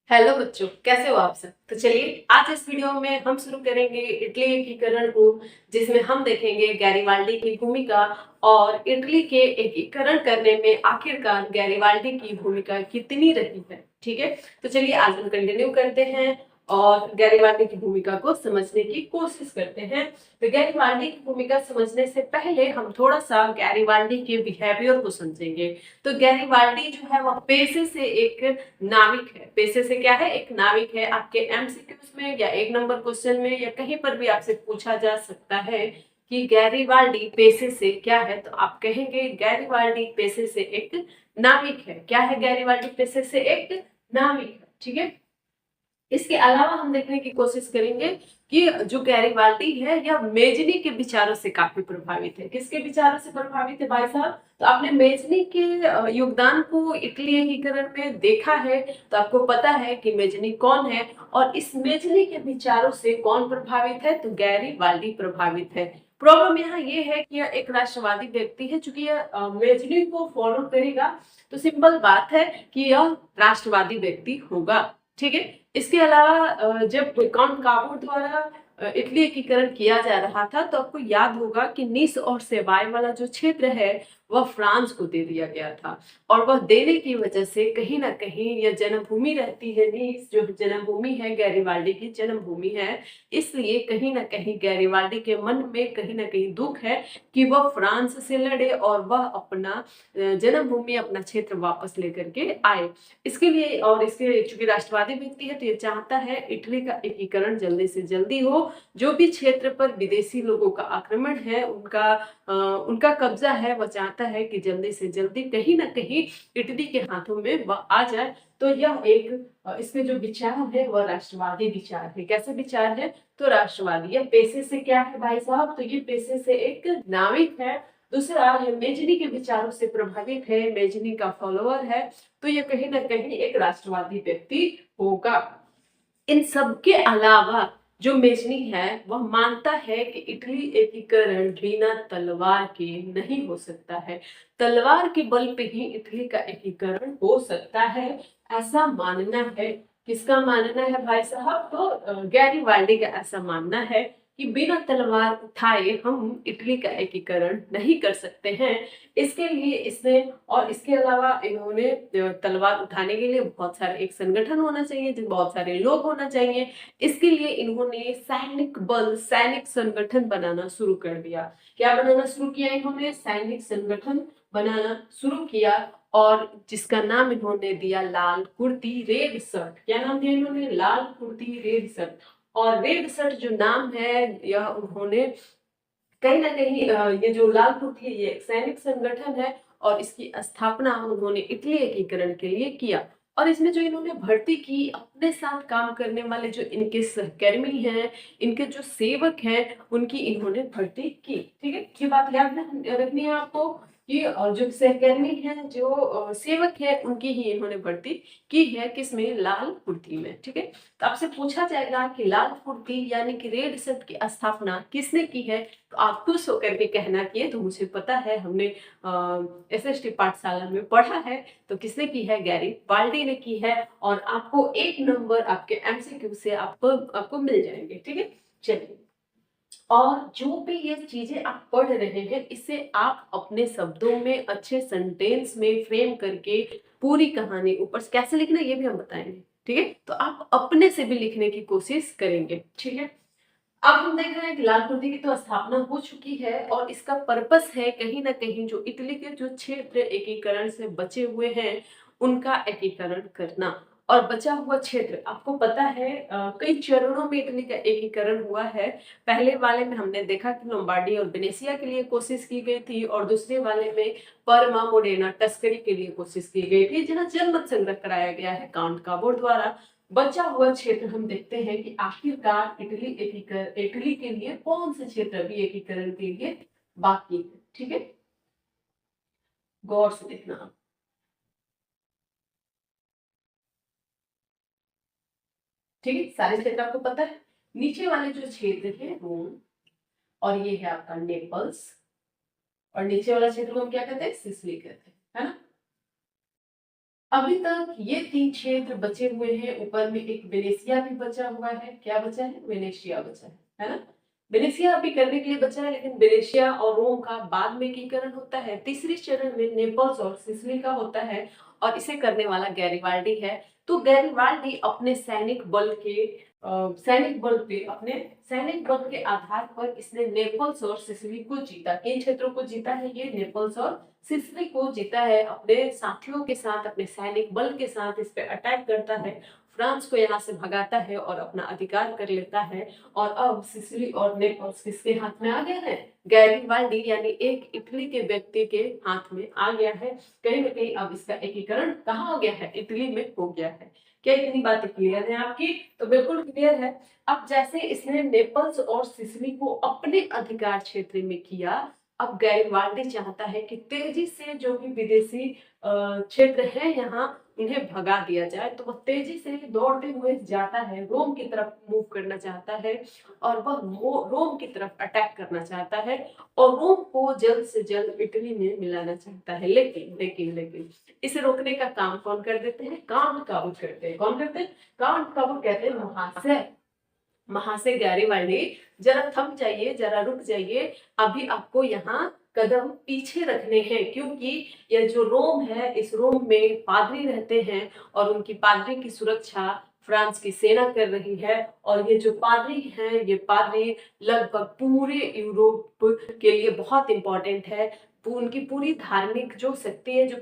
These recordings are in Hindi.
हेलो बच्चों, कैसे हो आप सब। तो चलिए आज इस वीडियो में हम शुरू करेंगे इटली एकीकरण को, जिसमें हम देखेंगे गैरीबाल्डी की भूमिका और इटली के एकीकरण करने में आखिरकार गैरीबाल्डी की भूमिका कितनी रही है। ठीक है, तो चलिए आज हम कंटिन्यू करते हैं और गैरीबाल्डी की भूमिका को समझने की कोशिश करते हैं। तो गैरीबाल्डी की भूमिका समझने से पहले हम थोड़ा सा गैरीबाल्डी के बिहेवियर को समझेंगे। तो गैरीबाल्डी जो है वह पेशे से एक नाविक है। पेशे से क्या है, एक नाविक है। आपके एमसीक्यूज में या एक नंबर क्वेश्चन में या कहीं पर भी आपसे पूछा जा सकता है कि गैरीबाल्डी पेशे से क्या है, तो आप कहेंगे गैरीबाल्डी पेशे से एक नाविक है। क्या है गैरीबाल्डी पेशे से एक नाविक है। ठीक है, इसके अलावा हम देखने की कोशिश करेंगे कि जो गैरीबाल्डी है यह मेजनी के विचारों से काफी प्रभावित है। किसके विचारों से प्रभावित है भाई साहब? तो आपने मेजनी के योगदान को इटली एकीकरण में देखा है, तो आपको पता है कि मेजनी कौन है और इस मेजनी के विचारों से कौन प्रभावित है, तो गैरीबाल्डी प्रभावित है। प्रॉब्लम यहाँ ये है कि यह एक राष्ट्रवादी व्यक्ति है। चूंकि यह मेजनी को फॉलो करेगा, तो सिंपल बात है कि यह राष्ट्रवादी व्यक्ति होगा। ठीक है, इसके अलावा जब काउंट काबूर द्वारा इटली एकीकरण किया जा रहा था, तो आपको याद होगा कि नीस और सेवाय वाला जो क्षेत्र है वह फ्रांस को दे दिया गया था। और वह देने की वजह से कहीं ना कहीं यह जन्मभूमि रहती है। नीस जो जन्मभूमि है, गैरीबाल्डी की जन्मभूमि है, इसलिए कहीं ना कहीं गैरीबाल्डी के मन में कहीं ना कहीं दुख है कि वह फ्रांस से लड़े और वह अपना जन्मभूमि, अपना क्षेत्र वापस लेकर के आए। इसके लिए और इसके चूंकि राष्ट्रवादी व्यक्ति है, तो ये चाहता है इटली का एकीकरण जल्दी से जल्दी हो। जो भी क्षेत्र पर विदेशी लोगों का आक्रमण है, उनका कब्जा है, वह चाहता है कि जल्दी से जल्दी कहीं ना कहीं इटली के हाथों में वह आ जाए। तो यह एक इसके जो विचार है वह राष्ट्रवादी विचार है। कैसे विचार है? तो राष्ट्रवादी। यह पेशे से क्या है भाई साहब? तो ये पेशे से एक नाविक है। दूसरा, यह मेजनी के विचारों से प्रभावित है, मेजनी का फॉलोअर है, तो ये कहीं ना कहीं एक राष्ट्रवादी व्यक्ति होगा। इन सब के अलावा जो मेजनी है वह मानता है कि इटली एकीकरण बिना तलवार के नहीं हो सकता है। तलवार के बल पे ही इटली का एकीकरण हो सकता है, ऐसा मानना है। किसका मानना है भाई साहब? तो गैरीबाल्डी का ऐसा मानना है कि बिना तलवार उठाए हम इटली का एकीकरण नहीं कर सकते हैं। इसके लिए इसने और इसके अलावा इन्होंने तलवार उठाने के लिए बहुत सारे एक संगठन होना चाहिए, जिसमें बहुत सारे लोग होना चाहिए। इसके लिए इन्होंने सैनिक बल, सैनिक संगठन बनाना शुरू कर दिया। क्या बनाना शुरू किया इन्होंने? सैनिक संगठन बनाना शुरू किया, और जिसका नाम इन्होंने दिया लाल कुर्ती रेड शर्ट। क्या नाम दिया इन्होंने? लाल कुर्ती रेड शर्ट। और रेड शर्ट जो नाम है, यह उन्होंने कहीं ना कहीं ये जो लाल कुर्ती है ये एक सैनिक संगठन है, और इसकी स्थापना उन्होंने इटली एकीकरण के लिए किया। और इसमें जो इन्होंने भर्ती की, अपने साथ काम करने वाले जो इनके सहकर्मी हैं, इनके जो सेवक हैं, उनकी इन्होंने भर्ती की। ठीक है, ये बात याद रखनी है आपको कि जो सहकर्मी हैं, जो सेवक हैं, उनकी ही इन्होंने भर्ती की है। किसमें? लाल कुर्ती में। ठीक है, तो आपसे पूछा जाएगा कि लाल कुर्ती यानी कि रेड शर्ट की स्थापना किसने की है, तो आप खुश होकर के कहना कि ये तो मुझे पता है, हमने एसएसटी पाठशाला में पढ़ा है। तो किसने की है? गैरीबाल्डी ने की है। और आपको एक नंबर आपके एमसीक्यू से आपको मिल जाएंगे। ठीक है, चलिए। और जो भी ये चीजें आप पढ़ रहे हैं, इसे आप अपने शब्दों में अच्छे सेंटेंस में फ्रेम करके पूरी कहानी ऊपर से कैसे लिखना है ये भी हम बताएंगे। ठीक है, तो आप अपने से भी लिखने की कोशिश करेंगे। ठीक है, अब हम देख रहे हैं कि लाल कुर्ती की तो स्थापना हो चुकी है, और इसका पर्पस है कहीं ना कहीं जो इटली के जो क्षेत्र एकीकरण से बचे हुए हैं उनका एकीकरण करना। और बचा हुआ क्षेत्र आपको पता है कई चरणों में इटली का एकीकरण हुआ है। पहले वाले में हमने देखा कि लोम्बार्डी और वेनेशिया के लिए कोशिश की गई थी, और दूसरे वाले में परमा, मोडेना, टस्करी के लिए कोशिश की गई थी, जहां जनमत संग्रह कराया गया है काउंट काबोर द्वारा। बचा हुआ क्षेत्र हम देखते हैं कि आखिरकार इटली के लिए कौन से क्षेत्र अभी एकीकरण के लिए बाकी है। ठीक है, गौर से देखना। ठीक है, सारे क्षेत्र आपको पता है। नीचे वाले जो क्षेत्र है रोम, और ये है आपका नेपल्स, और नीचे वाला क्षेत्र को हम क्या कहते हैं? सिसिली कहते हैं, है ना। अभी तक ये 3 क्षेत्र बचे हुए हैं, ऊपर में एक वेनेशिया भी बचा हुआ है। क्या बचा है? वेनेशिया बचा है ना? वेनेशिया अभी करने के लिए बचा है, लेकिन वेनेशिया और रोम का बाद में एकीकरण होता है। तीसरे चरण में नेपल्स और सिसिली का होता है और इसे करने वाला गैरिबाल्डी है। तो गैरिबाल्डी अपने सैनिक बल पे अपने सैनिक बल के आधार पर इसने नेपल्स और सिसिली को जीता। किन क्षेत्रों को जीता है? ये नेपल्स और सिसिली को जीता है। अपने साथियों के साथ, अपने सैनिक बल के साथ इस पे अटैक करता है, फ्रांस को यहाँ से भगाता है और अपना अधिकार कर लेता है। और अब सिसिली और नेपल्स किसके हाथ में आ गया है? गैरिबाल्डी यानी एक इटली के व्यक्ति के हाथ में आ गया है। कहीं ना कहीं अब इसका एकीकरण कहाँ हो गया है? इटली में हो गया है। क्या इतनी बातें क्लियर है आपकी? तो बिल्कुल क्लियर है। अब जैसे इसने नेपल्स और सिसिली को अपने अधिकार क्षेत्र में किया, अब गैरिबाल्डी चाहता है कि तेजी से जो भी विदेशी क्षेत्र है यहाँ इन्हें भगा दिया जाए। तो वह तेजी से दौड़ते हुए जाता है, रोम की तरफ मूव करना चाहता है और वह रोम की तरफ अटैक करना चाहता है और रोम को जल्द से जल्द इटली में मिलाना चाहता है। लेकिन इसे रोकने का काम कौन कर देते हैं? काउंट काबू करते हैं। कौन करते हैं? काउंट काबू कहते हैं महाशय। महाशय गैरिबाल्डी, जरा थम जाइए, जरा रुक जाइए, अभी आपको यहाँ कदम पीछे रखने हैं, क्योंकि यह जो रोम है, इस रोम में पादरी रहते हैं और उनकी पादरी की सुरक्षा फ्रांस की सेना कर रही है। और ये जो पादरी हैं, ये पादरी लगभग पूरे यूरोप के लिए बहुत इंपॉर्टेंट है। उनकी पूरी धार्मिक जो शक्ति है, जो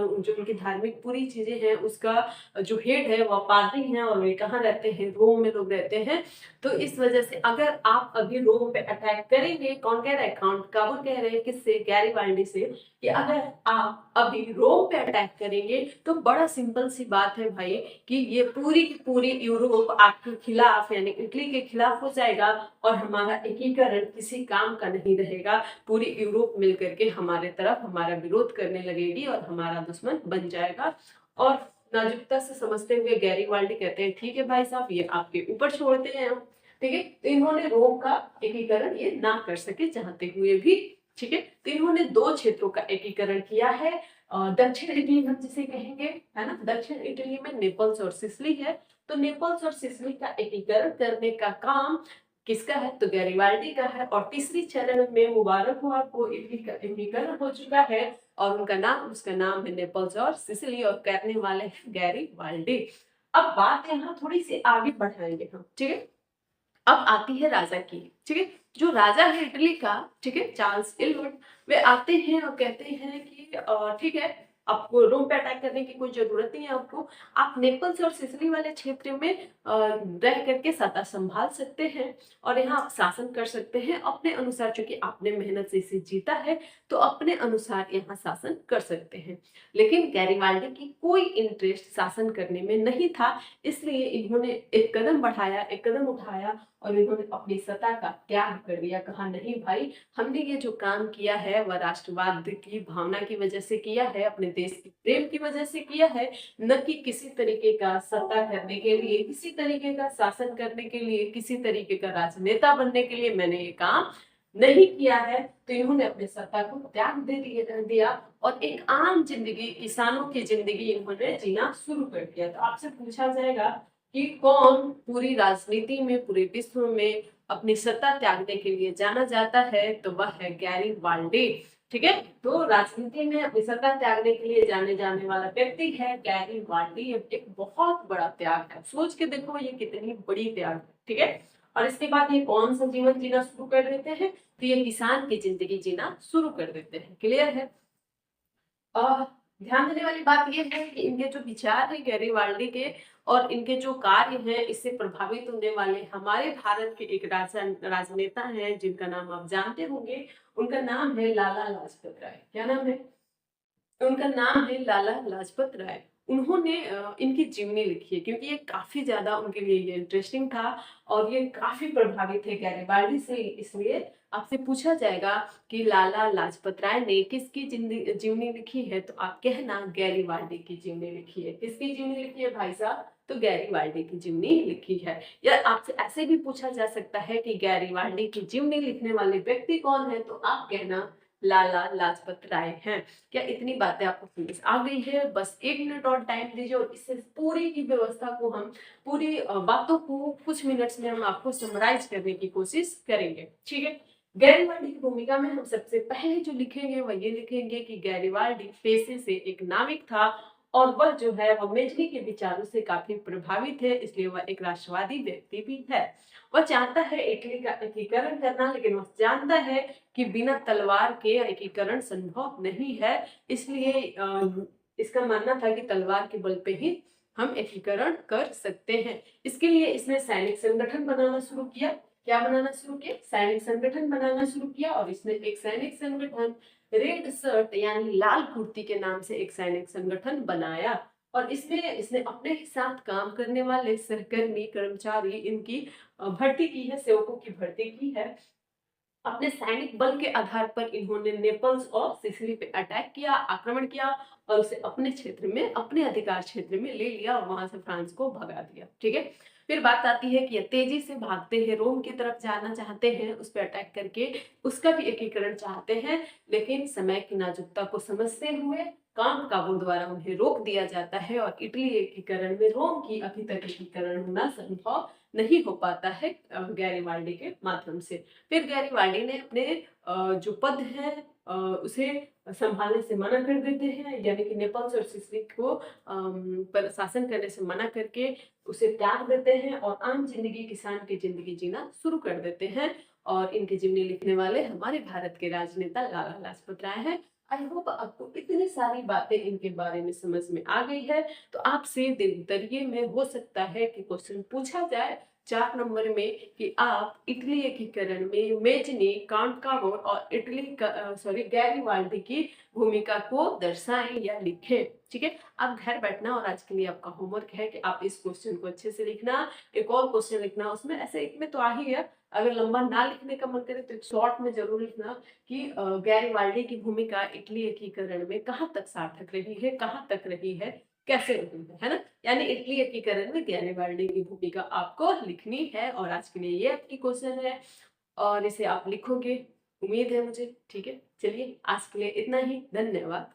उनकी धार्मिक पूरी चीजें हैं, उसका जो हेड है वह पादरी हैं और वे कहाँ रहते हैं? रोम में लोग रहते हैं। तो इस वजह से अगर आप अभी रोम पे अटैक करेंगे, कौन कह रहा है? काउंट काबूल कह रहे हैं। किससे? गैरिबाल्डी से, कि अगर आप अभी रोम पे अटैक करेंगे तो बड़ा सिंपल सी बात है भाई, कि ये पूरी की पूरी यूरोप आपके खिलाफ यानी इटली के खिलाफ हो जाएगा और हमारा एकीकरण किसी काम का नहीं रहेगा। पूरी यूरोप मिलकर के हमारे तरफ हमारा विरोध करने लगेगी और हमारा दुश्मन बन जाएगा। और नाजुकता से समझते हुए गैरिबाल्डी कहते हैं, ठीक है भाई साहब, ये आपके ऊपर छोड़ते हैं हम। ठीक है, तो इन्होंने रोम का एकीकरण ये ना कर सके चाहते हुए भी। ठीक है, तो इन्होंने 2 क्षेत्रों का एकीकरण किया है। दक्षिण इटली हम जिसे कहेंगे, है ना, दक्षिण इटली में नेपल्स और सिसिली है। तो नेपल्स और सिसिली का एकीकरण करने का काम किसका है? तो गैरिबाल्डी का है। और तीसरी चरण में मुबारक हो आपको, इटली का एकीकरण हो चुका है और उसका नाम है नेपल्स और सिसिली और करने वाले हैं गैरिबाल्डी। अब बात यहाँ थोड़ी सी आगे बढ़ाएंगे हम। ठीक है, अब आती है राजा की। ठीक है, जो राजा है इटली का, ठीक है, चार्ल्स एडवर्ड, वे आते हैं और कहते हैं कि ठीक है, आपको रोम पे अटैक करने की कोई जरूरत नहीं है। आपको, आप नेपल्स और सिसिली वाले क्षेत्र में रह करके सत्ता संभाल सकते हैं और यहाँ आप शासन कर सकते हैं अपने अनुसार। चूंकि आपने मेहनत से इसे जीता है तो अपने अनुसार यहाँ शासन कर सकते हैं। लेकिन गैरिबाल्डी की कोई इंटरेस्ट शासन करने में नहीं था, इसलिए इन्होंने एक कदम बढ़ाया, एक कदम उठाया और इन्होंने अपनी सत्ता का त्याग कर दिया। कहा, नहीं भाई, हमने ये जो काम किया है वह राष्ट्रवाद की भावना की वजह से किया है, अपने देश के प्रेम की वजह से किया है, न कि किसी तरीके का सत्ता करने के लिए, किसी तरीके का शासन करने के लिए, किसी तरीके का राजनेता बनने के लिए मैंने ये काम नहीं किया है। तो इन्होंने अपने सत्ता को त्याग दिया और एक आम जिंदगी, किसानों की जिंदगी इन्होंने जीना शुरू कर दिया। तो आपसे पूछा जाएगा कि कौन पूरी राजनीति में, पूरे विश्व में अपनी सत्ता त्यागने के लिए जाना जाता है? तो वह है गैरिबाल्डी। ठीक है, तो राजनीति में अपनी सत्ता त्यागने के लिए जाने जाने वाला व्यक्ति है गैरिबाल्डी। एक बहुत बड़ा त्याग है, सोच के देखो ये कितनी बड़ी त्याग है। ठीक है, और इसके बाद ये कौन सा जीवन जीना शुरू कर देते हैं? तो ये किसान की जिंदगी जीना शुरू कर देते हैं। क्लियर है? ध्यान देने वाली बात यह है कि इनके जो विचार है गैरिबाल्डी के और इनके जो कार्य हैं, इससे प्रभावित होने वाले हमारे भारत के एक राजनेता हैं जिनका नाम आप जानते होंगे। उनका नाम है लाला लाजपत राय। क्या नाम है? उनका नाम है लाला लाजपत राय। उन्होंने इनकी जीवनी लिखी है, क्योंकि ये काफी ज्यादा उनके लिए ये इंटरेस्टिंग था और ये काफी प्रभावित है गैरिबाल्डी से। इसलिए आपसे पूछा जाएगा कि लाला लाजपत राय ने किसकी जीवनी लिखी है, तो आप कहना गैरिबाल्डी की जीवनी लिखी है। किसकी जीवनी लिखी है भाई साहब? तो गैरिबाल्डी की जीवनी लिखी है। या आपसे ऐसे भी पूछा जा सकता है कि गैरिबाल्डी की जीवनी लिखने वाले व्यक्ति कौन है, तो आप कहना लाला लाजपत राय हैं। क्या इतनी बातें आपको समझ आ गई है? बस 1 मिनट और टाइम दीजिए और इससे पूरी की व्यवस्था को हम पूरी बातों को कुछ मिनट्स में हम आपको समराइज करने की कोशिश करेंगे, ठीक है? गैरिबाल्डी की भूमिका में हम सबसे पहले जो लिखेंगे वह ये लिखेंगे कि गैरिबाल्डी पेशे से एक नाविक था और वह जो है वह मेजनी के विचारों से काफी प्रभावित है, इसलिए वह एक राष्ट्रवादी व्यक्ति भी है। वह चाहता है इटली का एकीकरण करना, लेकिन वह जानता है कि बिना तलवार के एकीकरण संभव नहीं है, इसलिए इसका मानना था कि तलवार के बल पे ही हम एकीकरण कर सकते हैं। इसके लिए इसने सैनिक संगठन बनाना शुरू किया। क्या बनाना शुरू किया? सैनिक संगठन बनाना शुरू किया और इसने एक सैनिक संगठन रेड शर्ट यानी लाल कुर्ती के नाम से एक सैनिक संगठन बनाया और इसमें इसने अपने ही साथ काम करने वाले सहकर्मी कर्मचारी इनकी भर्ती की है, सेवकों की भर्ती की है। अपने सैनिक बल के आधार पर इन्होंने नेपल्स और सिसिली पे अटैक किया, आक्रमण किया और उसे अपने क्षेत्र में, अपने अधिकार क्षेत्र में ले लिया और वहां से फ्रांस को भगा दिया, ठीक है? फिर बात आती है कि ये तेजी से भागते हैं, रोम की तरफ जाना चाहते हैं, उस पर अटैक करके उसका भी एकीकरण चाहते हैं, लेकिन समय की नाजुकता को समझते हुए कांट काबू द्वारा उन्हें रोक दिया जाता है और इटली एकीकरण में रोम की अभी तक एकीकरण होना संभव नहीं हो पाता है गैरिबाल्डी के माध्यम से। फिर गैरिबाल्डी ने अपने जो पद है उसे संभालने से मना कर देते हैं, यानी कि नेपल्स और सिसिली को पर शासन करने से मना करके उसे त्याग देते हैं और आम जिंदगी, किसान की जिंदगी जीना शुरू कर देते हैं। और इनकी जीवनी लिखने वाले हमारे भारत के राजनेता लाला लाजपत राय हैं। आई होप आपको इतनी सारी बातें इनके बारे में समझ में आ गई है। तो आपसे दिनचर्या में हो सकता है कि क्वेश्चन पूछा जाए 4 नंबर में कि आप इटली एकीकरण में मेजनी, कांटकावो और इटली का सॉरी गैरिबाल्डी की भूमिका को दर्शाएं या लिखें, ठीक है? आप घर बैठना और आज के लिए आपका होमवर्क है कि आप इस क्वेश्चन को अच्छे से लिखना। एक और क्वेश्चन लिखना, उसमें ऐसे एक में तो आ ही है, अगर लंबा ना लिखने का मन करे तो एक शॉर्ट में जरूर लिखना कि गैरिबाल्डी की भूमिका इटली एकीकरण में कहाँ तक सार्थक रही है, कहाँ तक रही है, कैसे रही है ना? यानी इटली एकीकरण में गैरिबाल्डी की भूमिका आपको लिखनी है और आज के लिए ये आपकी क्वेश्चन है और इसे आप लिखोगे, उम्मीद है मुझे, ठीक है? चलिए आज के लिए इतना ही, धन्यवाद।